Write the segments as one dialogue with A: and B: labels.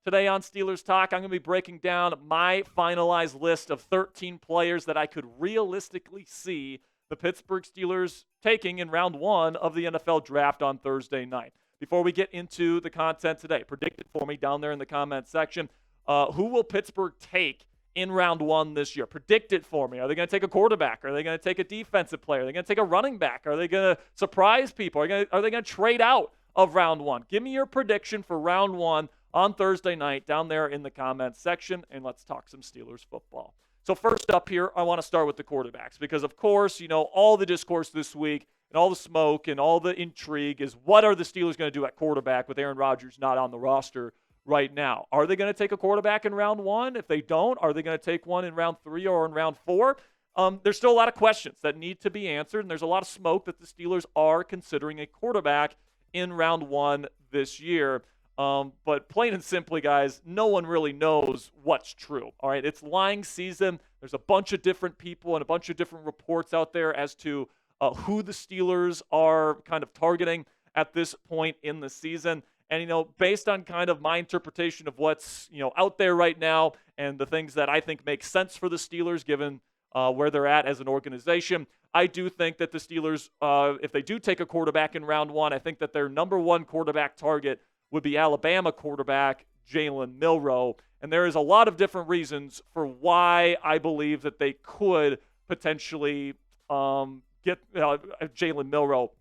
A: Today on Steelers Talk, I'm going to be breaking down my finalized list of 13 players that I could realistically see the Pittsburgh Steelers taking in round one of the NFL draft on Thursday night. Before we get into the content today, predict it for me down there in the comment section. Who will Pittsburgh take in round one this year? Predict it for me. Are they going to take a quarterback? Are they going to take a defensive player? Are they going to take a running back? Are they going to surprise people? Are they going to trade out of round one? Give me your prediction for round one on Thursday night down there in the comments section, and let's talk some Steelers football. So first up here, I want to start with the quarterbacks because, of course, all the discourse this week and all the smoke and all the intrigue is what are the Steelers going to do at quarterback with Aaron Rodgers not on the roster right now? Are they going to take a quarterback in round one? If they don't, are they going to take one in round three or in round four? There's still a lot of questions that need to be answered, and there's a lot of smoke that the Steelers are considering a quarterback in round one this year. But plain and simply, guys, no one really knows what's true. All right, it's lying season. There's a bunch of different people and a bunch of different reports out there as to who the Steelers are kind of targeting at this point in the season. And, based on kind of my interpretation of what's, out there right now and the things that I think make sense for the Steelers given where they're at as an organization, I do think that the Steelers, if they do take a quarterback in round one, I think that their number one quarterback target would be Alabama quarterback Jalen Milroe. And there is a lot of different reasons for why I believe that they could potentially get Jalen Milroe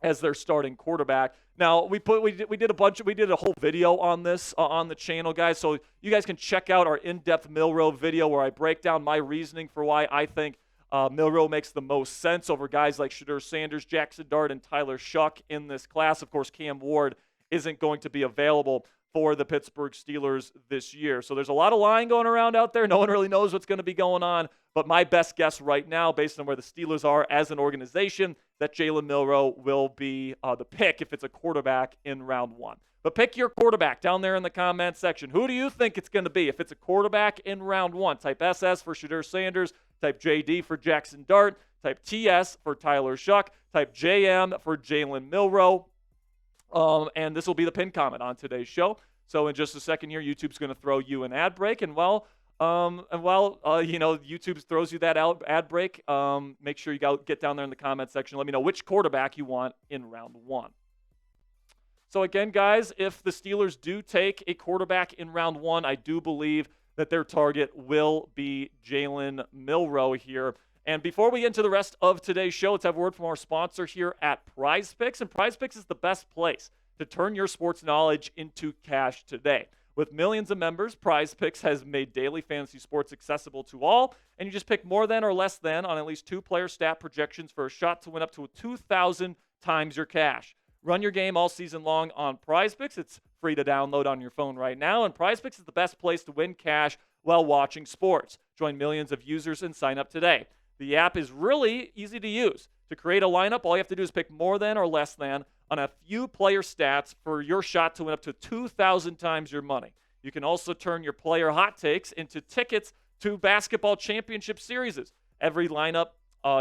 A: as their starting quarterback. Now, we did a whole video on this on the channel, guys. So you guys can check out our in-depth Milroe video where I break down my reasoning for why I think Milroe makes the most sense over guys like Shedeur Sanders, Jaxson Dart, and Tyler Shough in this class. Of course, Cam Ward isn't going to be available for the Pittsburgh Steelers this year. So there's a lot of lying going around out there. No one really knows what's going to be going on. But my best guess right now, based on where the Steelers are as an organization, that Jalen Milroe will be the pick if it's a quarterback in round one. But pick your quarterback down there in the comment section. Who do you think it's going to be? If it's a quarterback in round one, type SS for Shedeur Sanders, type JD for Jaxson Dart, type TS for Tyler Shough, type JM for Jalen Milroe. And this will be the pinned comment on today's show. So in just a second here, YouTube's going to throw you an ad break. And while YouTube throws you that ad break, make sure you get down there in the comment section. Let me know which quarterback you want in round one. So again, guys, if the Steelers do take a quarterback in round one, I do believe that their target will be Jalen Milroe here. And before we get into the rest of today's show, let's have a word from our sponsor here at PrizePicks. And PrizePicks is the best place to turn your sports knowledge into cash today. With millions of members, PrizePicks has made daily fantasy sports accessible to all, and you just pick more than or less than on at least two-player stat projections for a shot to win up to 2,000 times your cash. Run your game all season long on PrizePicks. It's free to download on your phone right now, and PrizePicks is the best place to win cash while watching sports. Join millions of users and sign up today. The app is really easy to use. To create a lineup, all you have to do is pick more than or less than on a few player stats for your shot to win up to 2,000 times your money. You can also turn your player hot takes into tickets to basketball championship series. Every lineup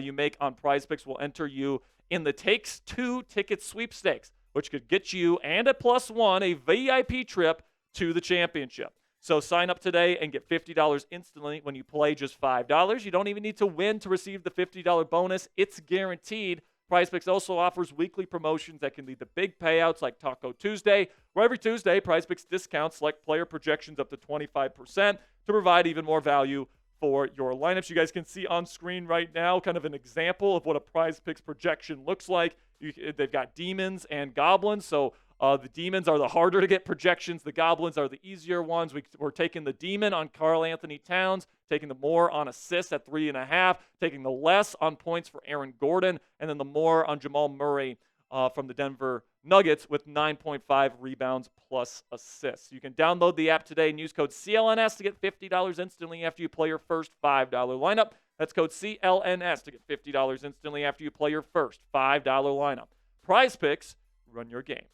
A: you make on PrizePicks will enter you in the Takes Two ticket sweepstakes, which could get you and a +1 a VIP trip to the championship. So sign up today and get $50 instantly when you play just $5. You don't even need to win to receive the $50 bonus. It's guaranteed. PrizePicks also offers weekly promotions that can lead to big payouts like Taco Tuesday, where every Tuesday, PrizePicks discounts select player projections up to 25% to provide even more value for your lineups. You guys can see on screen right now kind of an example of what a PrizePicks projection looks like. They've got demons and goblins, so the demons are the harder to get projections. The goblins are the easier ones. We're taking the demon on Karl Anthony Towns, taking the more on assists at 3.5, taking the less on points for Aaron Gordon, and then the more on Jamal Murray from the Denver Nuggets with 9.5 rebounds plus assists. You can download the app today and use code CLNS to get $50 instantly after you play your first $5 lineup. That's code CLNS to get $50 instantly after you play your first $5 lineup. PrizePicks, run your game.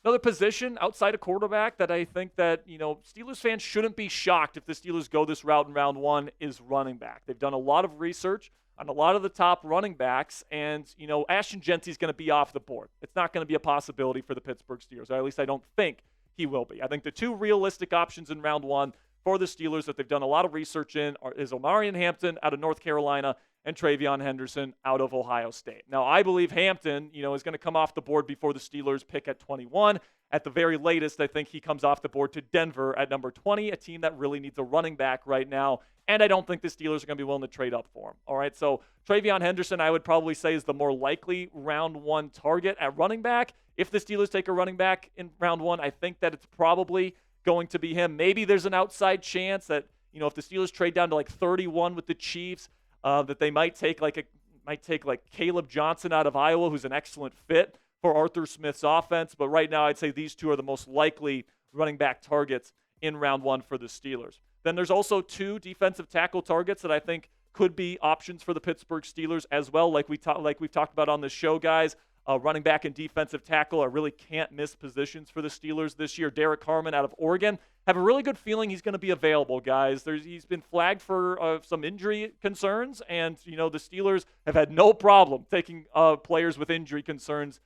A: Another position outside of quarterback that I think that, Steelers fans shouldn't be shocked if the Steelers go this route in round one is running back. They've done a lot of research on a lot of the top running backs, and, Ashton Genty's going to be off the board. It's not going to be a possibility for the Pittsburgh Steelers, or at least I don't think he will be. I think the two realistic options in round one for the Steelers that they've done a lot of research in is Omarion Hampton out of North Carolina and Travion Henderson out of Ohio State. Now, I believe Hampton, is going to come off the board before the Steelers pick at 21. At the very latest, I think he comes off the board to Denver at number 20, a team that really needs a running back right now. And I don't think the Steelers are going to be willing to trade up for him. All right, so Travion Henderson, I would probably say, is the more likely round one target at running back. If the Steelers take a running back in round one, I think that it's probably going to be him. Maybe there's an outside chance that, if the Steelers trade down to like 31 with the Chiefs, that they might take like Caleb Johnson out of Iowa, who's an excellent fit for Arthur Smith's offense. But right now, I'd say these two are the most likely running back targets in round one for the Steelers. Then there's also two defensive tackle targets that I think could be options for the Pittsburgh Steelers as well. Like we've talked about on this show, guys. Running back and defensive tackle are really can't-miss positions for the Steelers this year. Derek Harmon out of Oregon. Have a really good feeling he's going to be available, guys. He's been flagged for some injury concerns, and, the Steelers have had no problem taking players with injury concerns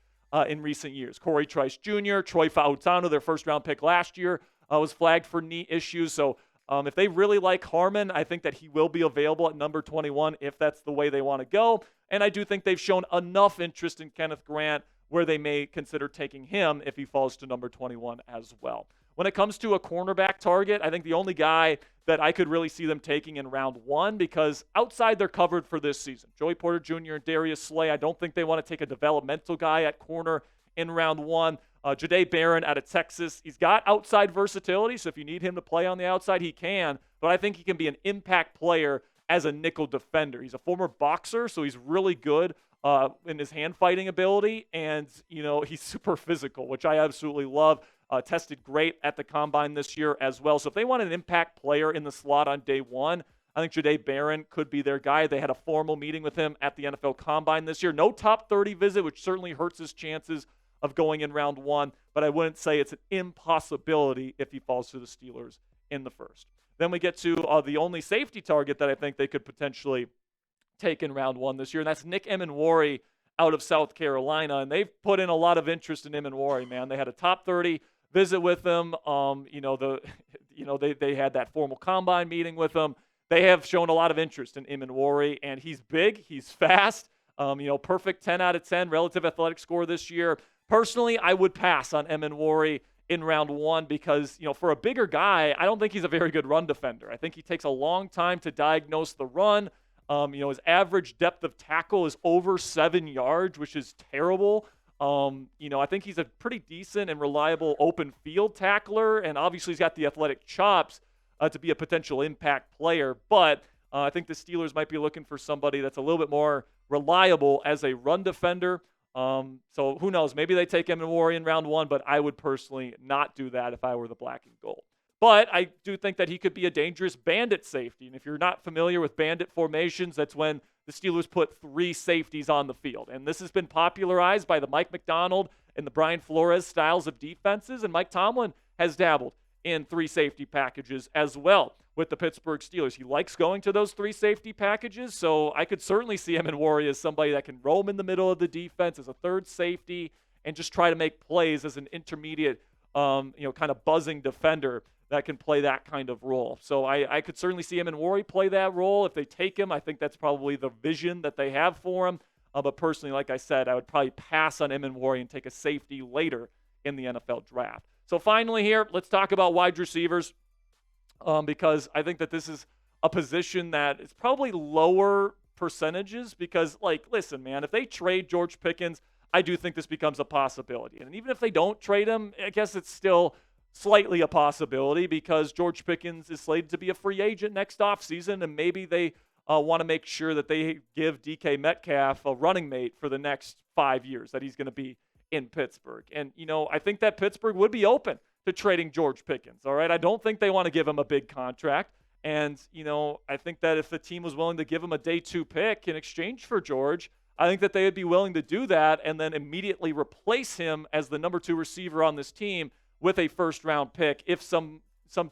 A: in recent years. Corey Trice Jr., Troy Fautanu, their first-round pick last year, was flagged for knee issues. So if they really like Harmon, I think that he will be available at number 21 if that's the way they want to go. And I do think they've shown enough interest in Kenneth Grant where they may consider taking him if he falls to number 21 as well. When it comes to a cornerback target, I think the only guy that I could really see them taking in round one, because outside they're covered for this season. Joey Porter Jr. and Darius Slay, I don't think they want to take a developmental guy at corner in round one. Jahdae Barron out of Texas, he's got outside versatility, so if you need him to play on the outside, he can. But I think he can be an impact player as a nickel defender. He's a former boxer, so he's really good in his hand-fighting ability, and, he's super physical, which I absolutely love. Tested great at the Combine this year as well. So if they want an impact player in the slot on day one, I think Jahdae Barron could be their guy. They had a formal meeting with him at the NFL Combine this year. No top 30 visit, which certainly hurts his chances of going in round one, but I wouldn't say it's an impossibility if he falls to the Steelers in the first. Then we get to the only safety target that I think they could potentially take in round one this year, and that's Nick Emenwari out of South Carolina. And they've put in a lot of interest in Emenwari, man. They had a top 30 visit with him. They had that formal combine meeting with him. They have shown a lot of interest in Emenwari, and he's big, he's fast. Perfect 10 out of 10 relative athletic score this year. Personally, I would pass on Emenwari in round one because, for a bigger guy, I don't think he's a very good run defender. I think he takes a long time to diagnose the run. His average depth of tackle is over 7 yards, which is terrible. I think he's a pretty decent and reliable open field tackler, and obviously he's got the athletic chops to be a potential impact player. But I think the Steelers might be looking for somebody that's a little bit more reliable as a run defender. So who knows? Maybe they take Emenwari in round one, but I would personally not do that if I were the black and gold. But I do think that he could be a dangerous bandit safety. And if you're not familiar with bandit formations, that's when the Steelers put three safeties on the field. And this has been popularized by the Mike Macdonald and the Brian Flores styles of defenses. And Mike Tomlin has dabbled in three safety packages as well with the Pittsburgh Steelers. He likes going to those three safety packages. So I could certainly see Emenwari as somebody that can roam in the middle of the defense as a third safety and just try to make plays as an intermediate, kind of buzzing defender that can play that kind of role. So I could certainly see Emenwari play that role. If they take him, I think that's probably the vision that they have for him. But personally, like I said, I would probably pass on Emenwari and take a safety later in the NFL draft. So finally here, let's talk about wide receivers because I think that this is a position that is probably lower percentages because, listen, man, if they trade George Pickens, I do think this becomes a possibility. And even if they don't trade him, I guess it's still slightly a possibility because George Pickens is slated to be a free agent next offseason, and maybe they want to make sure that they give DK Metcalf a running mate for the next 5 years that he's going to be in Pittsburgh. And, I think that Pittsburgh would be open to trading George Pickens, all right? I don't think they want to give him a big contract. And, I think that if the team was willing to give him a day 2 pick in exchange for George, I think that they would be willing to do that and then immediately replace him as the number 2 receiver on this team with a first-round pick if some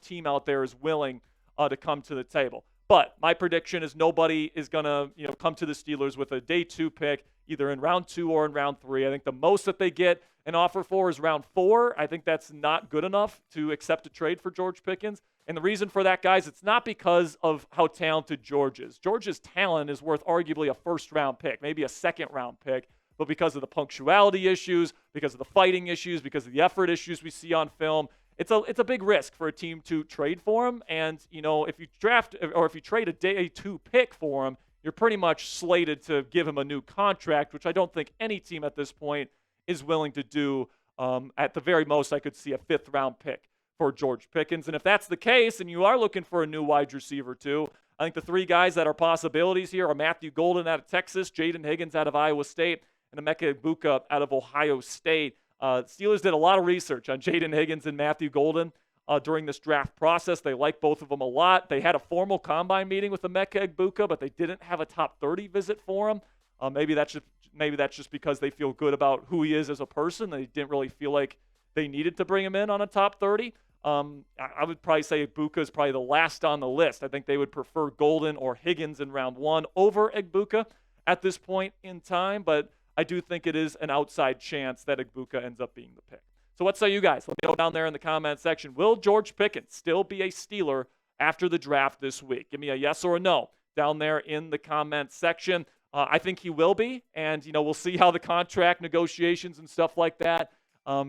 A: team out there is willing to come to the table. But my prediction is nobody is going to come to the Steelers with a day 2 pick, either in round 2 or in round 3. I think the most that they get an offer for is round 4. I think that's not good enough to accept a trade for George Pickens. And the reason for that, guys, it's not because of how talented George is. George's talent is worth arguably a first-round pick, maybe a second-round pick, but because of the punctuality issues, because of the fighting issues, because of the effort issues we see on film, it's a big risk for a team to trade for him. And, if you trade a day 2 pick for him, you're pretty much slated to give him a new contract, which I don't think any team at this point is willing to do. At the very most, I could see a 5th-round pick for George Pickens. And if that's the case, and you are looking for a new wide receiver too, I think the 3 guys that are possibilities here are Matthew Golden out of Texas, Jaden Higgins out of Iowa State, and Emeka Egbuka out of Ohio State. Steelers did a lot of research on Jaden Higgins and Matthew Golden during this draft process. They like both of them a lot. They had a formal combine meeting with Emeka Egbuka, but they didn't have a top 30 visit for him. Maybe that's just because they feel good about who he is as a person. They didn't really feel like they needed to bring him in on a top 30. I would probably say Egbuka is probably the last on the list. I think they would prefer Golden or Higgins in round 1 over Egbuka at this point in time, but I do think it is an outside chance that Egbuka ends up being the pick. So what say you guys? Let me know down there in the comment section. Will George Pickens still be a Steeler after the draft this week? Give me a yes or a no down there in the comment section. I think he will be, and we'll see how the contract negotiations and stuff like that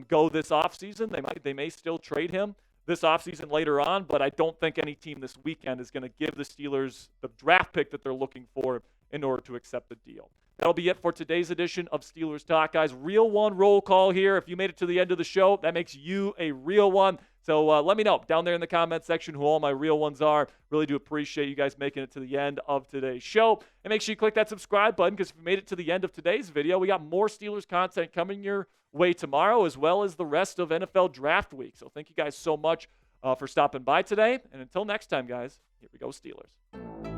A: go this offseason. They may still trade him this offseason later on, but I don't think any team this weekend is going to give the Steelers the draft pick that they're looking for in order to accept the deal. That'll be it for today's edition of Steelers Talk, guys. Real one roll call here. If you made it to the end of the show, that makes you a real one. So let me know down there in the comment section who all my real ones are. Really do appreciate you guys making it to the end of today's show. And make sure you click that subscribe button, because if you made it to the end of today's video, we got more Steelers content coming your way tomorrow, as well as the rest of NFL Draft Week. So thank you guys so much for stopping by today. And until next time, guys, here we go, Steelers.